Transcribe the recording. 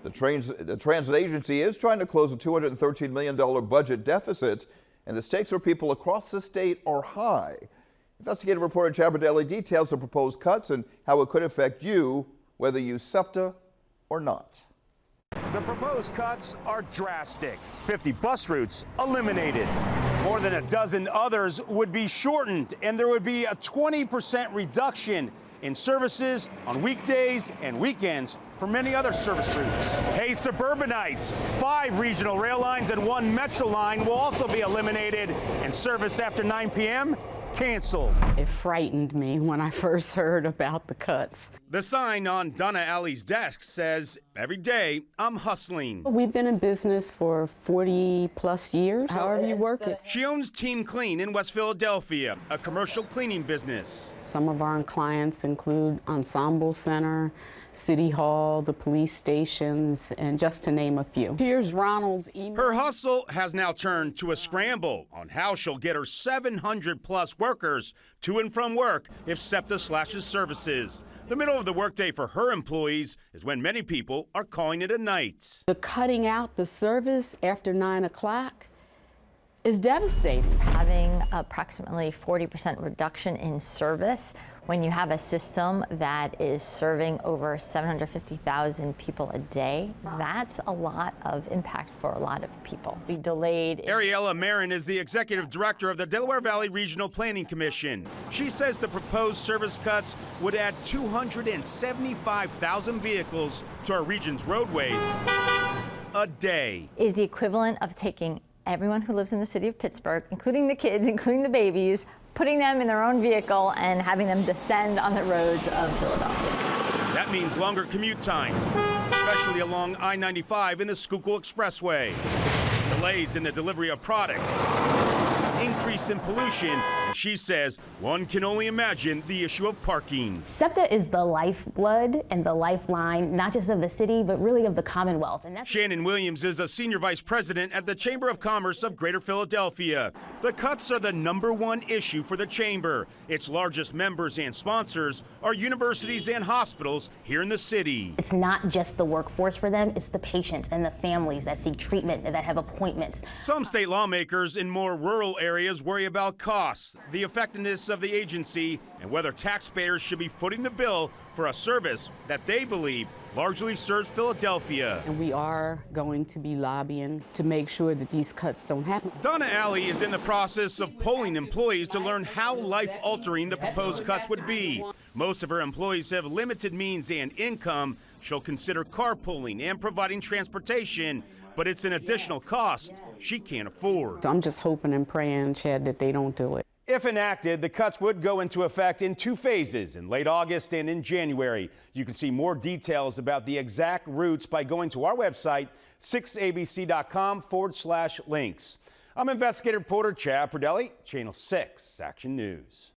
The transit agency is trying to close a $213 million budget deficit, and the stakes for people across the state are high. Investigative reporter Chad Bradelli details the proposed cuts and how it could affect you, whether you SEPTA or not. The proposed cuts are drastic. 50 bus routes eliminated. More than a dozen others would be shortened, and there would be a 20% reduction in services on weekdays and weekends for many other service routes. Hey, suburbanites, 5 regional rail lines and 1 metro line will also be eliminated, and service after 9 p.m. canceled. It frightened me when I first heard about the cuts. The sign on Donna Alley's desk says, "Every day I'm hustling." We've been in business for 40+ years, however you work it. She owns Team Clean in West Philadelphia, a commercial cleaning business. Some of our clients include Ensemble Center, City Hall, the police stations, and just to name a few. Here's Ronald's email. Her hustle has now turned to a scramble on how she'll get her 700+ workers to and from work if SEPTA slashes services. The middle of the workday for her employees is when many people are calling it a night. The cutting out the service after 9 o'clock is devastating. Having approximately 40% reduction in service when you have a system that is serving over 750,000 people a day, that's a lot of impact for a lot of people. We delayed. Ariella Marin is the executive director of the Delaware Valley Regional Planning Commission. She says the proposed service cuts would add 275,000 vehicles to our region's roadways a day. Is the equivalent of taking everyone who lives in the city of Pittsburgh, including the kids, including the babies, putting them in their own vehicle and having them descend on the roads of Philadelphia. That means longer commute times, especially along I-95 and the Schuylkill Expressway. Delays in the delivery of products, increase in pollution, and she says one can only imagine the issue of parking. SEPTA is the lifeblood and the lifeline, not just of the city, but really of the Commonwealth. And Shannon Williams is a senior vice president at the Chamber of Commerce of Greater Philadelphia. The cuts are the #1 issue for the Chamber. Its largest members and sponsors are universities and hospitals here in the city. it's not just the workforce for them, it's the patients and the families that seek treatment and that have appointments. Some state lawmakers in more rural areas worry about costs, the effectiveness of the agency, and whether taxpayers should be footing the bill for a service that they believe largely serves Philadelphia. And we are going to be lobbying to make sure that these cuts don't happen. Donna Alley is in the process of polling employees to learn how life-altering the proposed cuts would be. Most of her employees have limited means and income. She'll consider carpooling and providing transportation, but it's an additional cost she can't afford. So I'm just hoping and praying, Chad, that they don't do it. If enacted, the cuts would go into effect in 2 phases, in late August and in January. You can see more details about the exact routes by going to our website, 6abc.com/links. I'm investigative reporter Chad Bradelli, Channel 6 Action News.